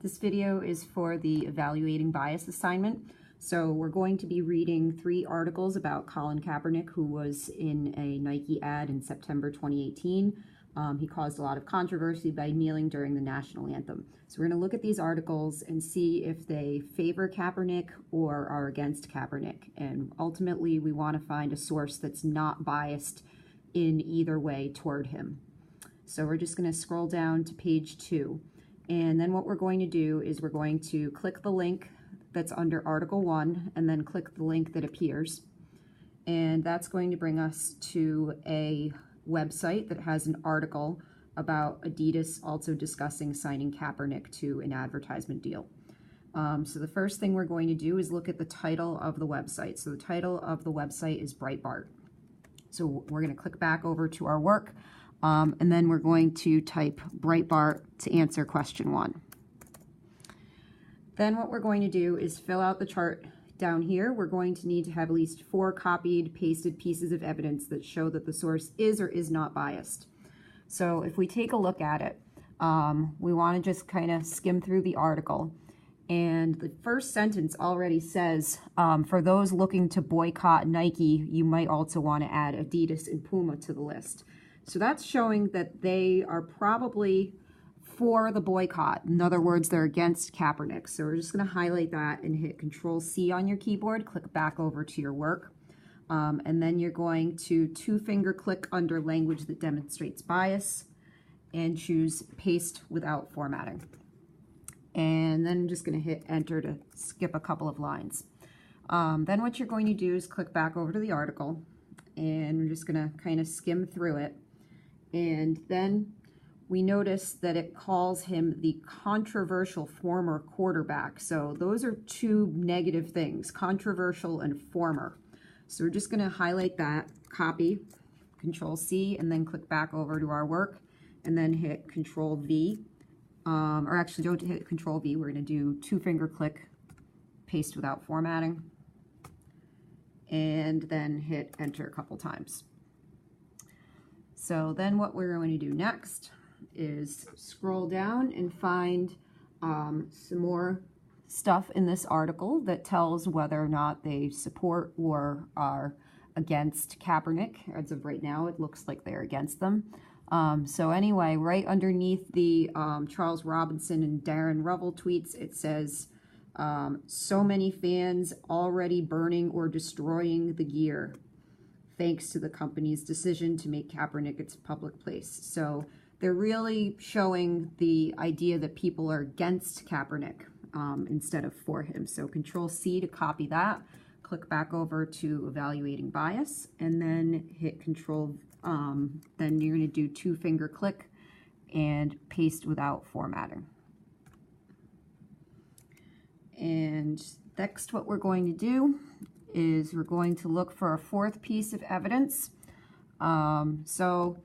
This video is for the evaluating bias assignment. So we're going to be reading 3 articles about Colin Kaepernick, who was in a Nike ad in September 2018. He caused a lot of controversy by kneeling during the national anthem. So we're going to look at these articles and see if they favor Kaepernick or are against Kaepernick. And ultimately, we want to find a source that's not biased in either way toward him. So we're just going to scroll down to page 2. And then what we're going to do is we're going to click the link that's under Article 1 and then click the link that appears. And that's going to bring us to a website that has an article about Adidas also discussing signing Kaepernick to an advertisement deal. So the first thing we're going to do is look at the title of the website. So the title of the website is Breitbart. So we're going to click back over to our work. And then we're going to type Breitbart to answer question 1. Then what we're going to do is fill out the chart down here. We're going to need to have at least 4 copied, pasted pieces of evidence that show that the source is or is not biased. So if we take a look at it, we want to just kind of skim through the article. And the first sentence already says, for those looking to boycott Nike, you might also want to add Adidas and Puma to the list. So that's showing that they are probably for the boycott. In other words, they're against Kaepernick. So we're just going to highlight that and hit Control-C on your keyboard, click back over to your work. And then you're going to 2-finger click under language that demonstrates bias and choose paste without formatting. And then I'm just going to hit enter to skip a couple of lines. Then what you're going to do is click back over to the article, and we're just going to kind of skim through it. And then we notice that it calls him the controversial former quarterback. So those are 2 negative things, controversial and former. So we're just going to highlight that, copy, Control-C, and then click back over to our work, and then hit Control-V. Or actually, don't hit Control-V. We're going to do 2-finger click, paste without formatting, and then hit enter a couple times. So then what we're going to do next is scroll down and find some more stuff in this article that tells whether or not they support or are against Kaepernick. As of right now, it looks like they're against them. So anyway, right underneath the Charles Robinson and Darren Revel tweets, it says, so many fans already burning or destroying the gear, thanks to the company's decision to make Kaepernick its public place. So they're really showing the idea that people are against Kaepernick instead of for him. So Control-C to copy that, click back over to evaluating bias, and then hit Control, then you're going to do 2-finger click and paste without formatting. And next what we're going to do is we're going to look for a 4th piece of evidence. So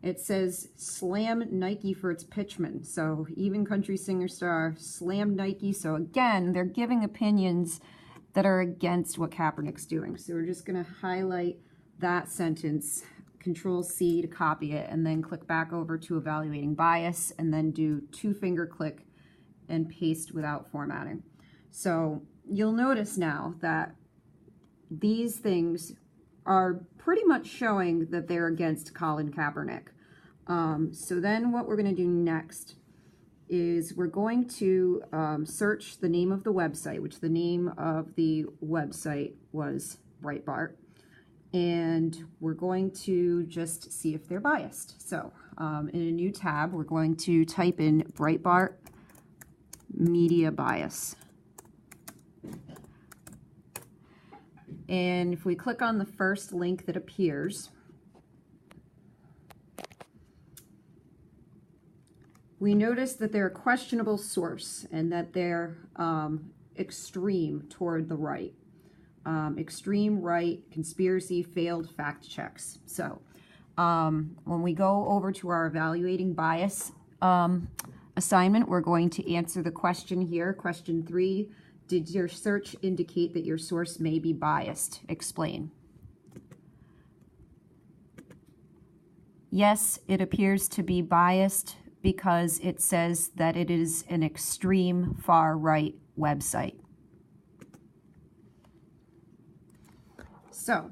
it says slam Nike for its pitchman. So even country singer star slammed Nike. So again, they're giving opinions that are against what Kaepernick's doing. So we're just going to highlight that sentence, Control-C to copy it, and then click back over to evaluating bias, and then do 2-finger click and paste without formatting. So you'll notice now that these things are pretty much showing that they're against Colin Kaepernick. So then what we're going to do next is we're going to search the name of the website, which the name of the website was Breitbart. And we're going to just see if they're biased. So in a new tab, we're going to type in Breitbart media bias. And if we click on the first link that appears, we notice that they're a questionable source and that they're extreme toward the right. Extreme right, conspiracy, failed fact checks. So when we go over to our evaluating bias assignment, we're going to answer the question here, question 3. Did your search indicate that your source may be biased? Explain. Yes, it appears to be biased because it says that it is an extreme far right website. So,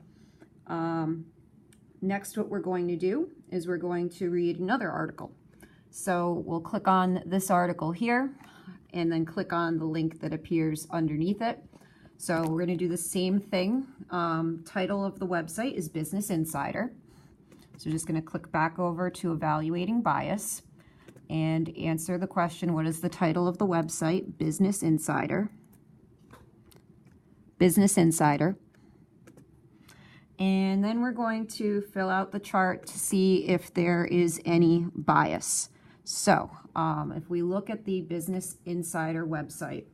next what we're going to do is we're going to read another article. So we'll click on this article here and then click on the link that appears underneath it. So we're going to do the same thing. Title of the website is Business Insider. So just going to click back over to Evaluating Bias and answer the question, what is the title of the website? Business Insider. Business Insider. And then we're going to fill out the chart to see if there is any bias. So if we look at the Business Insider website,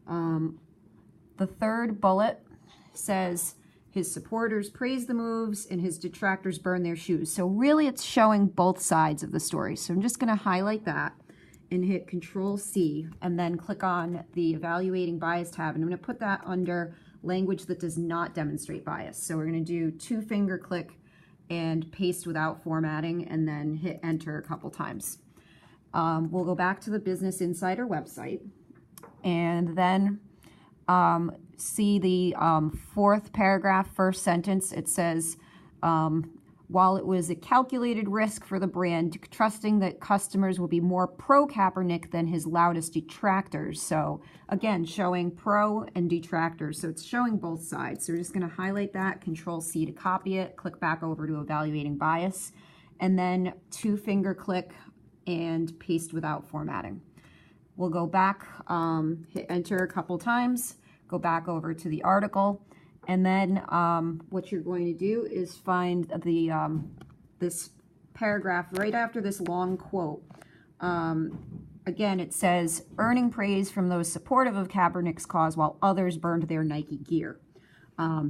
the third bullet says his supporters praise the moves and his detractors burn their shoes. So really it's showing both sides of the story. So I'm just going to highlight that and hit Control-C and then click on the Evaluating Bias tab. And I'm going to put that under language that does not demonstrate bias. So we're going to do 2-finger click and paste without formatting and then hit enter a couple times. We'll go back to the Business Insider website and then see the fourth paragraph, first sentence. It says, while it was a calculated risk for the brand, trusting that customers will be more pro-Kaepernick than his loudest detractors. So again, showing pro and detractors. So it's showing both sides. So we're just going to highlight that, Control-C to copy it, click back over to Evaluating Bias, and then 2-finger click and paste without formatting. We'll go back, hit enter a couple times, go back over to the article, and then what you're going to do is find the this paragraph right after this long quote. Again, it says, earning praise from those supportive of Kaepernick's cause while others burned their Nike gear.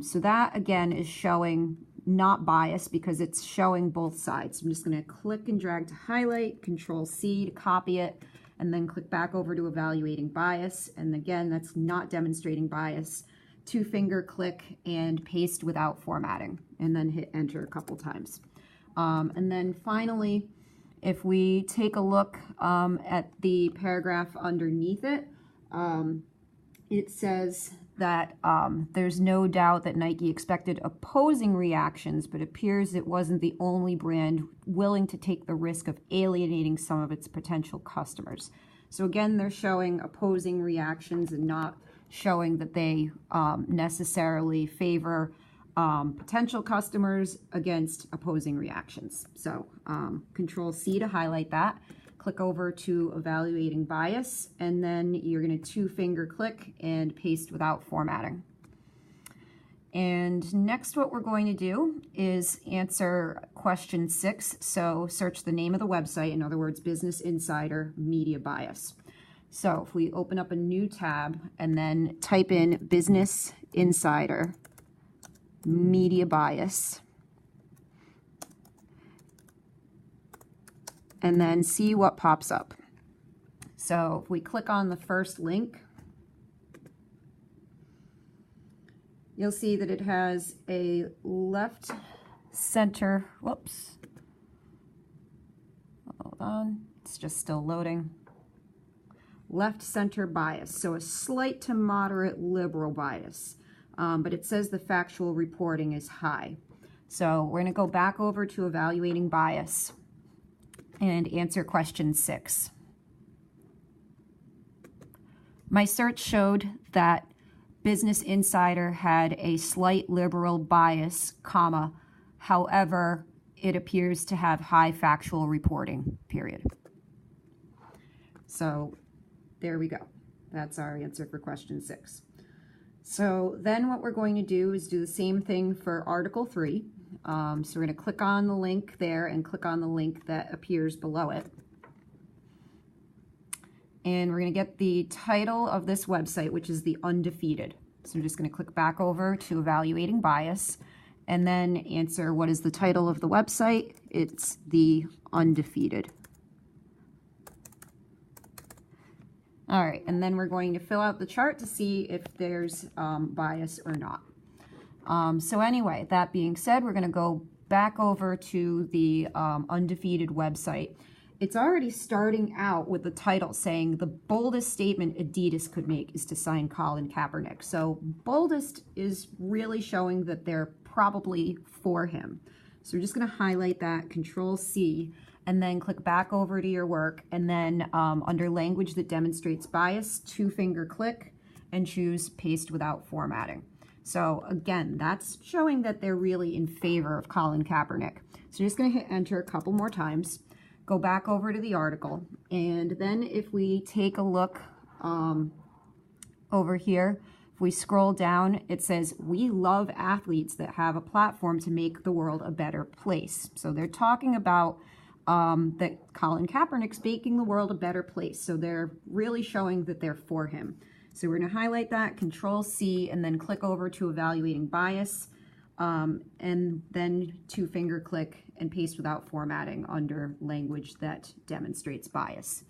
So that, again, is showing not bias because it's showing both sides. So I'm just going to click and drag to highlight, Control-C to copy it, and then click back over to Evaluating Bias. And again, that's not demonstrating bias. 2-finger click and paste without formatting, and then hit enter a couple times. And then finally, if we take a look at the paragraph underneath it, it says that there's no doubt that Nike expected opposing reactions, but appears it wasn't the only brand willing to take the risk of alienating some of its potential customers. So again, they're showing opposing reactions and not showing that they necessarily favor potential customers against opposing reactions. So Control-C to highlight that. Click over to Evaluating Bias, and then you're going to 2-finger click and paste without formatting. And next what we're going to do is answer question 6. So search the name of the website, in other words, Business Insider Media Bias. So if we open up a new tab and then type in Business Insider Media Bias, and then see what pops up. So if we click on the first link, you'll see that it has a left center, whoops, hold on, it's just still loading. Left center bias, so a slight to moderate liberal bias, but it says the factual reporting is high. So we're going to go back over to Evaluating Bias and answer question 6. My search showed that Business Insider had a slight liberal bias, comma, however, it appears to have high factual reporting, period. So there we go. That's our answer for question 6. So then what we're going to do is do the same thing for Article 3. So we're going to click on the link there and click on the link that appears below it. And we're going to get the title of this website, which is The Undefeated. So we're just going to click back over to Evaluating Bias and then answer what is the title of the website. It's The Undefeated. All right, and then we're going to fill out the chart to see if there's bias or not. So anyway, that being said, we're going to go back over to the Undefeated website. it's already starting out with the title saying the boldest statement Adidas could make is to sign Colin Kaepernick. So boldest is really showing that they're probably for him. So we're just going to highlight that, Control C, and then click back over to your work, and then under language that demonstrates bias, 2-finger click and choose paste without formatting. So again, that's showing that they're really in favor of Colin Kaepernick. So you're just going to hit enter a couple more times, go back over to the article, and then if we take a look over here, if we scroll down, it says, we love athletes that have a platform to make the world a better place. So they're talking about that Colin Kaepernick's making the world a better place. So they're really showing that they're for him. So we're going to highlight that, Control C, and then click over to evaluating bias, and then 2-finger click and paste without formatting under language that demonstrates bias.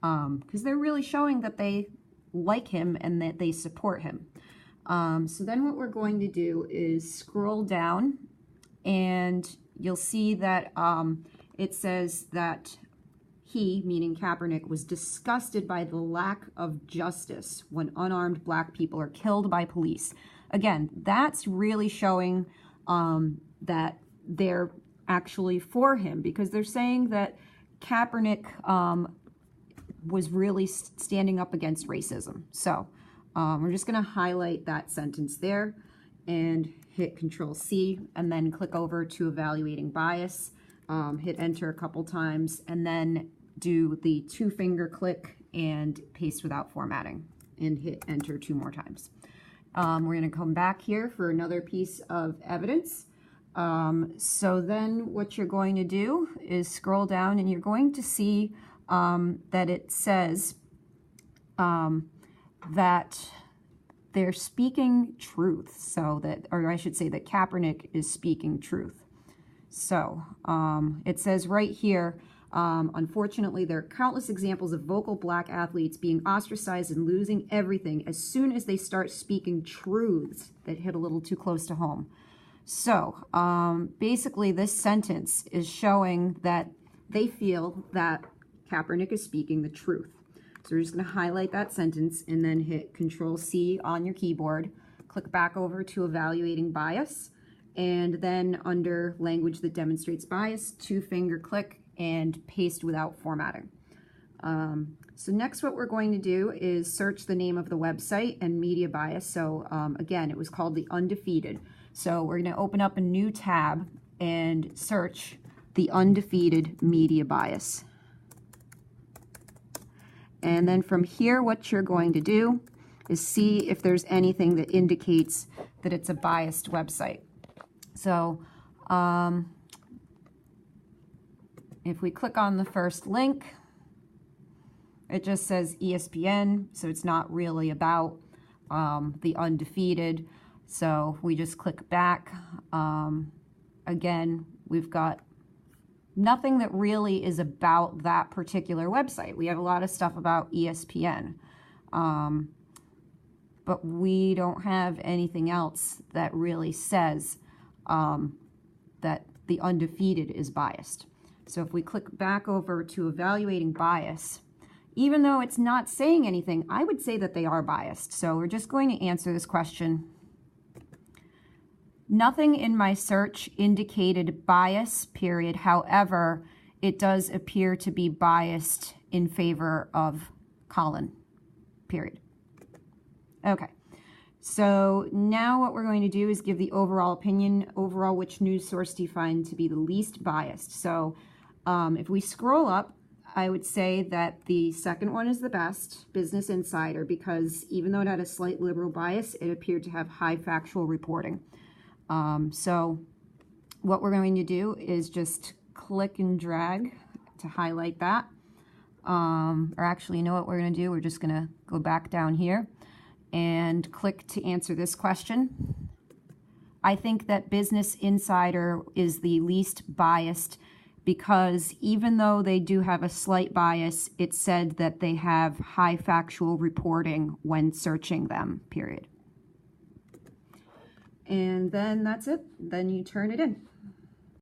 Because they're really showing that they like him and that they support him. So then what we're going to do is scroll down, and you'll see that it says that he, meaning Kaepernick, was disgusted by the lack of justice when unarmed black people are killed by police. Again, that's really showing that they're actually for him, because they're saying that Kaepernick was really standing up against racism. So we're just going to highlight that sentence there and hit Control C, and then click over to evaluating bias, hit enter a couple times, and then do the 2-finger click and paste without formatting, and hit enter 2 more times. We're going to come back here for another piece of evidence. So then what you're going to do is scroll down, and you're going to see that it says that they're speaking truth. So that, or I should say that Kaepernick is speaking truth. So it says right here, unfortunately, there are countless examples of vocal black athletes being ostracized and losing everything as soon as they start speaking truths that hit a little too close to home. So basically, this sentence is showing that they feel that Kaepernick is speaking the truth. So we're just going to highlight that sentence and then hit Control C on your keyboard, click back over to evaluating bias, and then under language that demonstrates bias, 2-finger click and paste without formatting. So next what we're going to do is search the name of the website and media bias. So again, it was called The Undefeated. So we're going to open up a new tab and search The Undefeated Media Bias. And then from here, what you're going to do is see if there's anything that indicates that it's a biased website. So if we click on the first link, it just says ESPN, so it's not really about The Undefeated. So we just click back. Again, we've got nothing that really is about that particular website. We have a lot of stuff about ESPN, but we don't have anything else that really says that The Undefeated is biased. So if we click back over to evaluating bias, even though it's not saying anything, I would say that they are biased. So we're just going to answer this question. Nothing in my search indicated bias, period. However, it does appear to be biased in favor of Colin, period. Okay. So now what we're going to do is give the overall opinion. Overall, which news source do you find to be the least biased? So if we scroll up, I would say that the second one is the best, Business Insider, because even though it had a slight liberal bias, it appeared to have high factual reporting. So what we're going to do is just click and drag to highlight that. Or actually, you know what we're going to do? We're just going to go back down here and click to answer this question. I think that Business Insider is the least biased because even though they do have a slight bias, it said that they have high factual reporting when searching them, period. And then that's it. Then you turn it in.